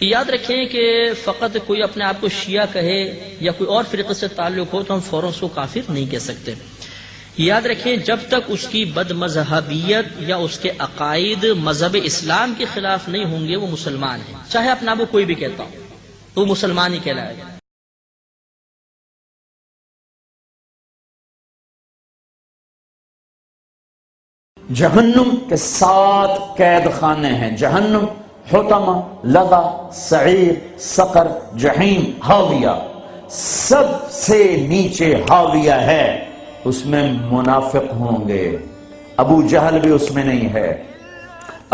یاد رکھیں کہ فقط کوئی اپنے آپ کو شیعہ کہے یا کوئی اور فرقے سے تعلق ہو تو ہم فوراً اس کو کافر نہیں کہہ سکتے. یاد رکھیں جب تک اس کی بد مذہبیت یا اس کے عقائد مذہب اسلام کے خلاف نہیں ہوں گے وہ مسلمان ہے، چاہے اپنا وہ کوئی بھی کہتا ہو تو وہ مسلمان ہی کہلائے گا. جہنم کے 7 قید خانے ہیں. جہنم، حطمہ، لظہ، سعیر، سقر، جہیم، ہاویہ. سب سے نیچے ہاویہ ہے، اس میں منافق ہوں گے. ابو جہل بھی اس میں نہیں ہے.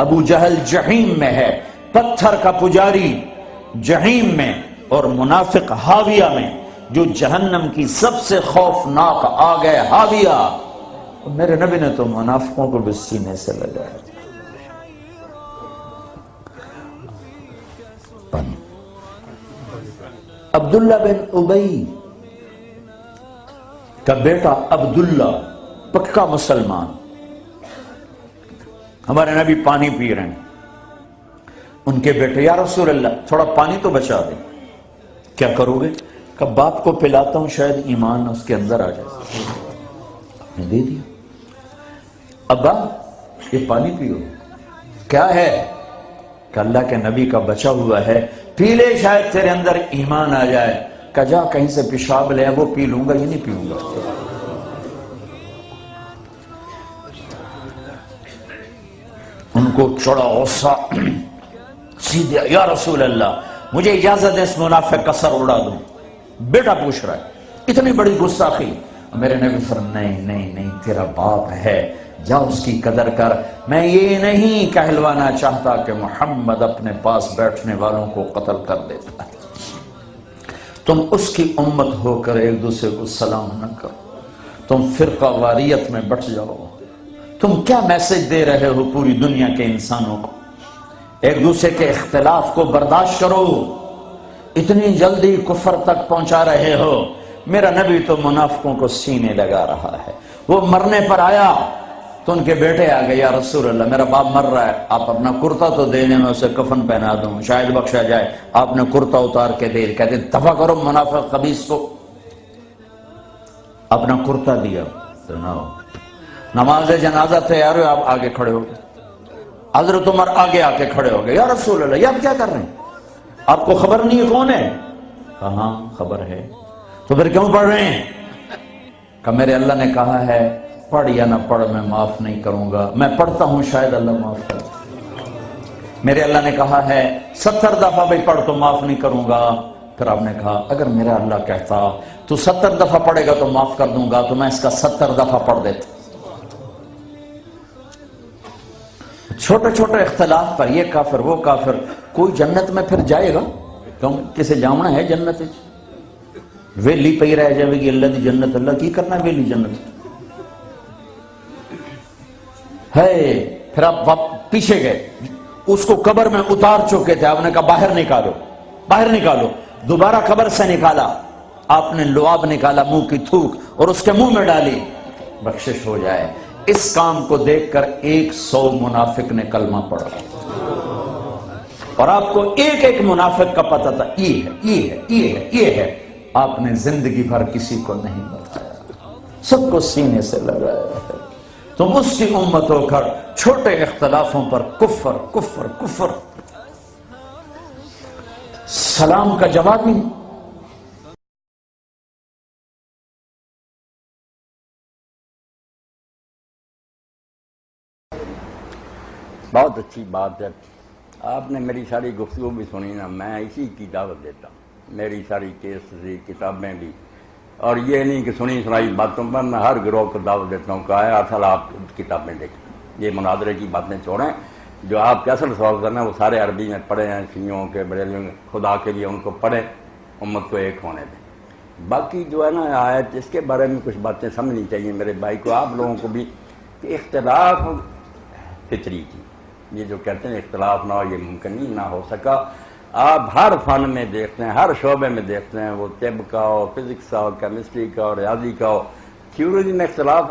ابو جہل جہیم میں ہے، پتھر کا پجاری جہیم میں، اور منافق ہاویہ میں. جو جہنم کی سب سے خوفناک آگ ہے ہاویہ. میرے نبی نے تو منافقوں کو بھی سینے سے لگایا. عبداللہ بن ابی کا بیٹا عبداللہ پکا مسلمان. ہمارے نبی پانی پی رہے ہیں، ان کے بیٹے یا رسول اللہ تھوڑا پانی تو بچا دیں. کیا کرو گے؟ کہ باپ کو پلاتا ہوں شاید ایمان اس کے اندر آ جائے. میں دے دیا. ابا یہ پانی پیو. کیا ہے؟ کہ اللہ کے نبی کا بچا ہوا ہے، پی لے شاید تیرے اندر ایمان آ جائے. کہ جا کہیں سے پیشاب لے وہ پی لوں گا، یہ نہیں پیوں گا. ان کو چڑا غصہ، سیدھے یا رسول اللہ مجھے اجازت ہے اس منافق کا سر اڑا دوں. بیٹا پوچھ رہا ہے، اتنی بڑی گستاخی. میرے نبی فرمایا نہیں تیرا باپ ہے، جا اس کی قدر کر. میں یہ نہیں کہلوانا چاہتا کہ محمد اپنے پاس بیٹھنے والوں کو قتل کر دیتا ہے. تم اس کی امت ہو کر ایک دوسرے کو سلام نہ کرو، تم فرقہ واریت میں بٹ جاؤ. تم کیا میسج دے رہے ہو پوری دنیا کے انسانوں کو؟ ایک دوسرے کے اختلاف کو برداشت کرو، اتنی جلدی کفر تک پہنچا رہے ہو. میرا نبی تو منافقوں کو سینے لگا رہا ہے. وہ مرنے پر آیا تو ان کے بیٹے آ گئے، یا رسول اللہ میرا باپ مر رہا ہے، آپ اپنا کرتا تو دینے میں اسے کفن پہنا دوں، شاید بخشا جائے. آپ نے کرتا اتار کے دے. کہتے دفع کرو منافق خبیث کو. اپنا کرتا دیا. نماز جنازہ تیار ہو، آپ آگے کھڑے ہو گئے. حضرت عمر آگے آ کے کھڑے ہو گئے، یا رسول اللہ یہ آپ کیا کر رہے ہیں؟ آپ کو خبر نہیں ہے کون ہے؟ کہاں خبر ہے. تو پھر کیوں پڑھ رہے ہیں؟ کہ میرے اللہ نے کہا ہے پڑھ یا نہ پڑھ میں معاف نہیں کروں گا. میں پڑھتا ہوں شاید اللہ معاف کر. میرے اللہ نے کہا ہے 70 دفعہ بھی پڑھ تو معاف نہیں کروں گا. پھر آپ نے کہا اگر میرا اللہ کہتا تو 70 دفعہ پڑھے گا تو معاف کر دوں گا، تو میں اس کا 70 دفعہ پڑھ دیتا. چھوٹے چھوٹے اختلاف پر یہ کافر وہ کافر. کوئی جنت میں پھر جائے گا؟ کیوں کسے جاؤنا ہے جنت؟ ویلی پئی رہ جائے گی اللہ دی جنت. اللہ کی کرنا ویلی جنت ہے. پھر آپ پیچھے گئے، اس کو قبر میں اتار چکے تھے. آپ نے کہا باہر نکالو، باہر نکالو. دوبارہ قبر سے نکالا، آپ نے لعاب نکالا منہ کی تھوک اور اس کے منہ میں ڈالی، بخشش ہو جائے. اس کام کو دیکھ کر 100 منافق نے کلمہ پڑھا، اور آپ کو ایک منافق کا پتہ تھا یہ ہے. آپ نے زندگی بھر کسی کو نہیں بتایا، سب کو سینے سے لگایا ہے. تم اس کی امت ہو کر چھوٹے اختلافوں پر کفر کفر کفر. سلام کا جواب نہیں. بہت اچھی بات ہے. آپ نے میری ساری گفتگو بھی سنی نا، میں اسی کی دعوت دیتا ہوں. میری ساری کیس بھی، کتابیں بھی، اور یہ نہیں کہ سنی سنائی باتوں پر. میں ہر گروہ کو دعوت دیتا ہوں کہ آیا اصل آپ کتابیں دیکھیں. یہ مناظرے کی باتیں چھوڑیں. جو آپ کے اصل سوال کرنا ہے وہ سارے عربی میں پڑھے ہیں، شیعوں کے بریلویوں کے. خدا کے لیے ان کو پڑھیں، امت کو ایک ہونے دیں. باقی جو ہے نا آیت، اس کے بارے میں کچھ باتیں سمجھنی چاہیے میرے بھائی کو، آپ لوگوں کو بھی، کہ اختلاف فطری کی. یہ جو کہتے ہیں اختلاف نہ ہو، یہ ممکن نہیں نہ ہو سکا. آپ ہر فن میں دیکھتے ہیں، ہر شعبے میں دیکھتے ہیں، وہ طب کا ہو، فزکس کا ہو، کیمسٹری کا ہو، ریاضی کا ہو. تھیوری میں اختلاف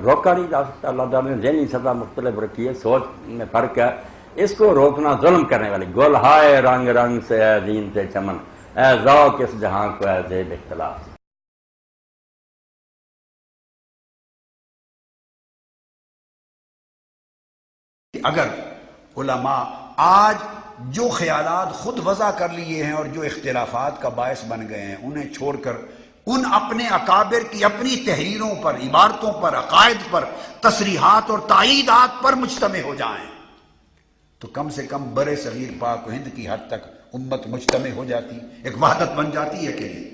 روکا نہیں جا سکتا. اللہ تعالیٰ نے ذہنی سطح مختلف رکھی ہے، سوچ میں فرق ہے. اس کو روکنا ظلم کرنے والی گل ہائے رنگ رنگ سے اے دین سے چمن، اے ذوق اس جہاں کو اے زیب اختلاف۔ اگر علماء آج جو خیالات خود وضع کر لیے ہیں اور جو اختلافات کا باعث بن گئے ہیں انہیں چھوڑ کر ان اپنے اکابر کی اپنی تحریروں پر، عبارتوں پر، عقائد پر، تصریحات اور تائیدات پر مجتمع ہو جائیں تو کم سے کم برِ صغیر پاک و ہند کی حد تک امت مجتمع ہو جاتی، ایک وحدت بن جاتی ہے کہ نہیں؟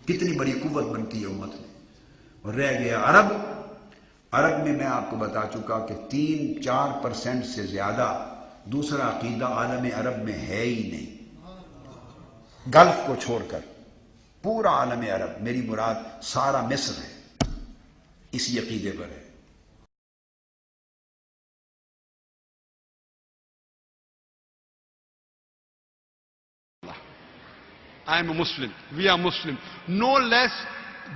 کتنی بڑی قوت بنتی ہے امت میں۔ اور رہ گیا عرب، عرب میں میں آپ کو بتا چکا کہ 3-4% سے زیادہ دوسرا عقیدہ عالم عرب میں ہے ہی نہیں، گلف کو چھوڑ کر پورا عالم عرب، میری مراد سارا مصر ہے، اسی عقیدے پر ہے۔ I am a Muslim. We are Muslim. No less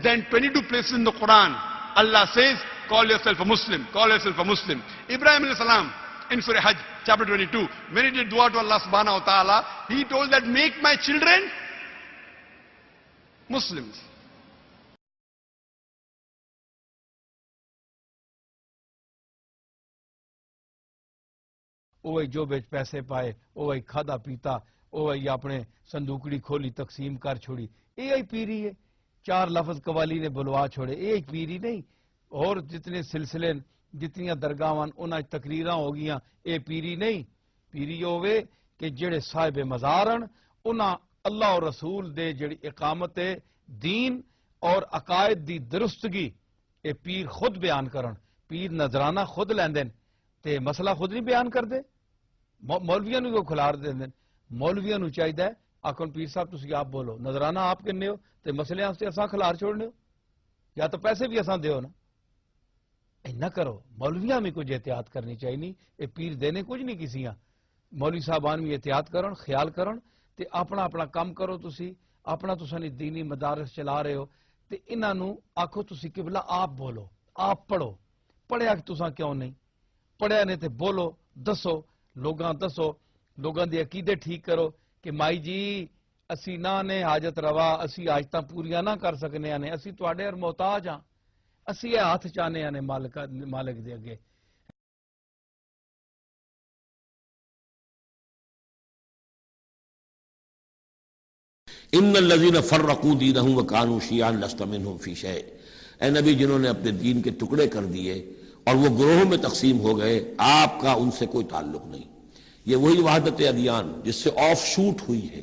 than 22 places in the Quran, Allah says, call yourself a Muslim. Call yourself a Muslim. Ibrahim alayhi salam, in Surah Hajj, chapter 22, when he did dua to Allah subhanahu wa ta'ala, he told that make my children Muslims. وہ جو بیچ پیسے پائے، وہ کھادا پیتا، وہ اپنے صندوقڑی کھولی تقسیم کر چھوڑی، یہ پیری ہے۔ 4 لفظ قوالی نے بلوا چھوڑے، یہ پیری نہیں۔ اور جتنے سلسلے، جتنی درگاہاں انہاں تقریراں ہو گیاں، یہ پیری نہیں۔ پیری ہوئے کہ جڑے صاحب مزارن انہاں اللہ اور رسول دے جڑی اقامت دین اور عقائد دی درستگی یہ پیر خود بیان کرن۔ پیر نظرانہ خود لیندن تے مسئلہ خود نہیں بیان کر دے، مولویاں نو کھلار دیندن۔ مولویاں نو چاہیے آخر پیر صاحب تسی آپ بولو، نظرانہ آپ کنے ہو تے مسئلے واسطے اساں کھلار چھوڑنے ہو، یا تو پیسے بھی اساں دیو نا۔ نہ کرو، مولویاں میں کچھ احتیاط کرنی چاہیے، یہ پیر دینے کچھ نہیں کسیاں۔ مولوی صاحبان بھی احتیاط کرن، خیال کرن تے اپنا اپنا کام کرو، تسی اپنا تساں دینی مدارس چلا رہے ہو تے انہاں نو آکھو تسی قبلہ آپ بولو، آپ پڑھو۔ پڑھیا کہ تساں کیوں نہیں؟ پڑھیا نے تے بولو، دسو، لوگاں دسو، لوگاں دے عقیدے ٹھیک کرو کہ مائی جی اسی نہ نے حاجت روا، اسی حاجتاں پوریاں نہ کر سکنے نے، اسی تواڈے اور محتاج ہاں، اسی یہ ہاتھ چاہنے نے مالک دے اگے۔ ان الذین فرقوا دینہم وکانوا شیعا لست منہم فی شیء، اے نبی جنہوں نے اپنے دین کے ٹکڑے کر دیے اور وہ گروہوں میں تقسیم ہو گئے، آپ کا ان سے کوئی تعلق نہیں۔ یہ وہی وحدت ادیان جس سے آف شوٹ ہوئی ہے،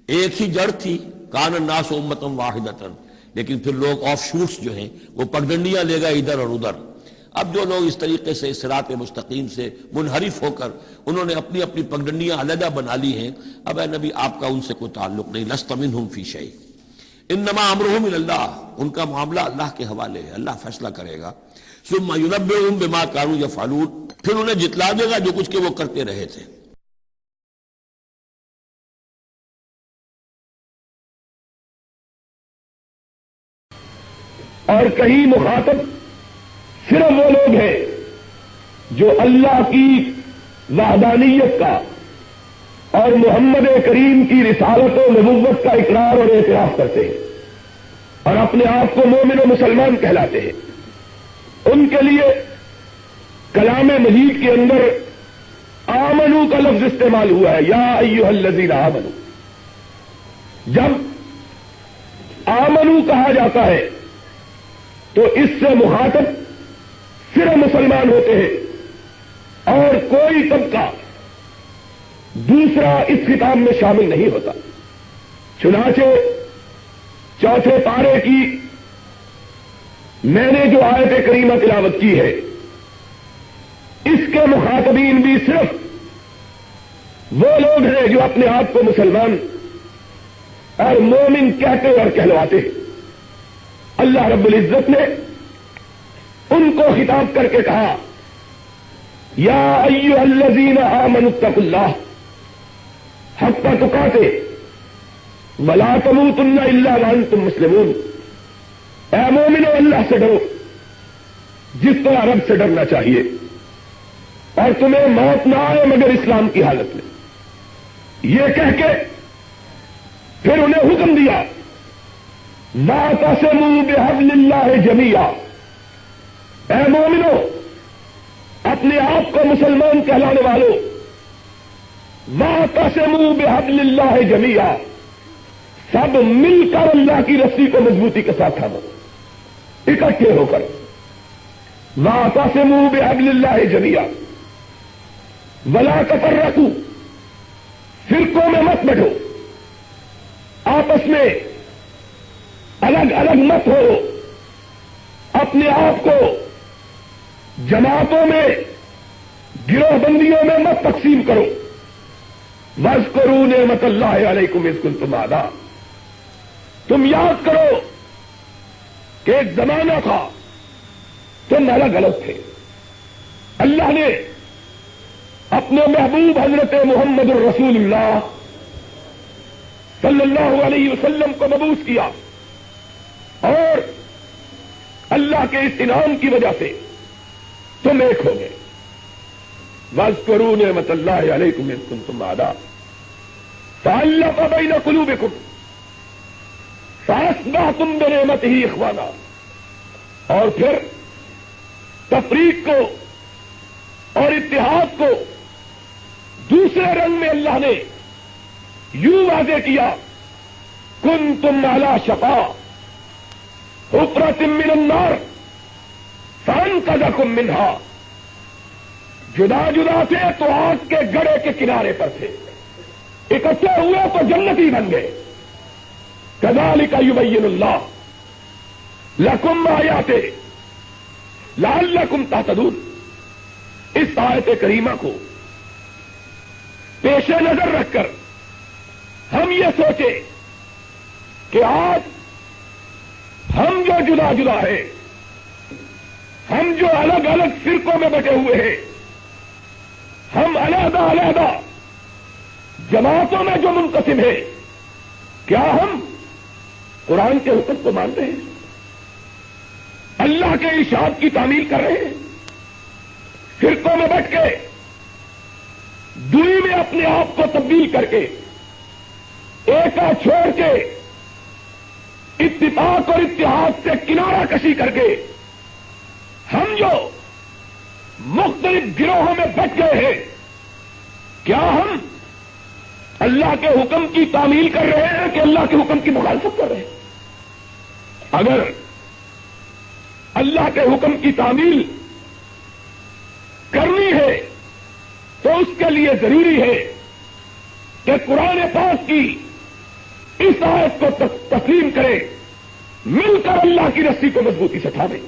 ایک ہی جڑ تھی، کان الناس امۃ واحدۃ، لیکن پھر لوگ آف شوٹس جو ہیں وہ پگڈنڈیاں لے گئے ادھر اور ادھر۔ اب جو لوگ اس طریقے سے صراط مستقیم سے منحرف ہو کر انہوں نے اپنی اپنی پگڈنڈیاں علیحدہ بنا لی ہیں، اب اے نبی آپ کا ان سے کوئی تعلق نہیں، لست منہم فی شیء، انما امرہم الی اللہ، ان کا معاملہ اللہ کے حوالے ہے، اللہ فیصلہ کرے گا۔ ثم ینبئہم بما کانوا یفعلون، پھر انہیں جتلا دے گا جو کچھ کہ وہ کرتے رہے تھے۔ اور کہیں مخاطب صرف وہ لوگ ہیں جو اللہ کی وحدانیت کا اور محمد کریم کی رسالت و نبوت کا اقرار اور اعتراف کرتے ہیں اور اپنے آپ کو مومن و مسلمان کہلاتے ہیں۔ ان کے لیے کلام مجید کے اندر آمنو کا لفظ استعمال ہوا ہے، یا ایھا الذین آمنو۔ جب آمنو کہا جاتا ہے تو اس سے مخاطب صرف مسلمان ہوتے ہیں اور کوئی طبقہ دوسرا اس خطاب میں شامل نہیں ہوتا۔ چنانچہ 4 پارے کی میں نے جو آیت کریمہ تلاوت کی ہے، اس کے مخاطبین بھی صرف وہ لوگ ہیں جو اپنے آپ کو مسلمان اور مومن کہتے اور کہلواتے ہیں۔ اللہ رب العزت نے ان کو خطاب کر کے کہا، یا ایھا الذین آمنوا اتقوا اللہ حق تقاتے ولا تموتن الا وانتم مسلمون، اے مومنو اللہ سے ڈرو جس طرح رب سے ڈرنا چاہیے، اور تمہیں موت نہ آئے مگر اسلام کی حالت میں. یہ کہہ کے پھر انہیں حکم دیا واعتصموا بحبل اللہ جمیعا. اے مومنو، اپنے آپ کو مسلمان کہلانے والوں، واعتصموا بحبل اللہ جمیعا، سب مل کر اللہ کی رسی کو مضبوطی کے ساتھ تھامو، اکٹھے ہو کر. واعتصموا بحبل اللہ جمیعا ولا تفرقوا، فرقوں میں مت بٹو، آپس میں الگ الگ مت ہو، اپنے آپ کو جماعتوں میں گروہ بندیوں میں مت تقسیم کرو. واذکروا نعمت اللہ علیکم اذ کنتم اعداء، تم یاد کرو کہ ایک زمانہ تھا تم الگ الگ تھے. اللہ نے اپنے محبوب حضرت محمد الرسول اللہ صلی اللہ علیہ وسلم کو مبعوث کیا، اور اللہ کے اس انعام کی وجہ سے تم ایک ہو گئے. واذکروا نعمت اللہ علیکم اذ کنتم اعداء فألف بین قلوبکم فاصبحتم بنعمتہ اخوانا. اور پھر تفریق کو اور اتحاد کو دوسرے رنگ میں اللہ نے یوں واضح کیا، کنتم علی شفا حفرۃ من النار فانقذکم منہا. جدا جدا تھے تو آگ کے گڑھے کے کنارے پر تھے، اکٹھے ہوئے تو جنتی بن گئے. کذالک یبین اللہ لکم آیاتہ لعلکم تہتدون. اس آیت کریمہ کو پیش نظر رکھ کر ہم یہ سوچے کہ آج ہم جو جدا جدا ہیں، ہم جو الگ الگ فرقوں میں بٹے ہوئے ہیں، ہم علیحدہ علیحدہ جماعتوں میں جو منقسم ہیں، کیا ہم قرآن کے حکم کو مانتے ہیں؟ اللہ کے ارشاد کی تعمیل کر رہے ہیں؟ فرقوں میں بٹ کے دوئی میں اپنے آپ کو تبدیل کر کے ایکا چھوڑ کے اتفاق اور اتحاد سے کنارہ کشی کر کے ہم جو مختلف گروہوں میں بٹ گئے ہیں، کیا ہم اللہ کے حکم کی تعمیل کر رہے ہیں کہ اللہ کے حکم کی مخالفت کر رہے ہیں؟ اگر اللہ کے حکم کی تعمیل کرنی ہے تو اس کے لیے ضروری ہے کہ قرآن پاک کی اس آیت کو تسلیم کرے، مل کر اللہ کی رسی کو مضبوطی سے تھامے.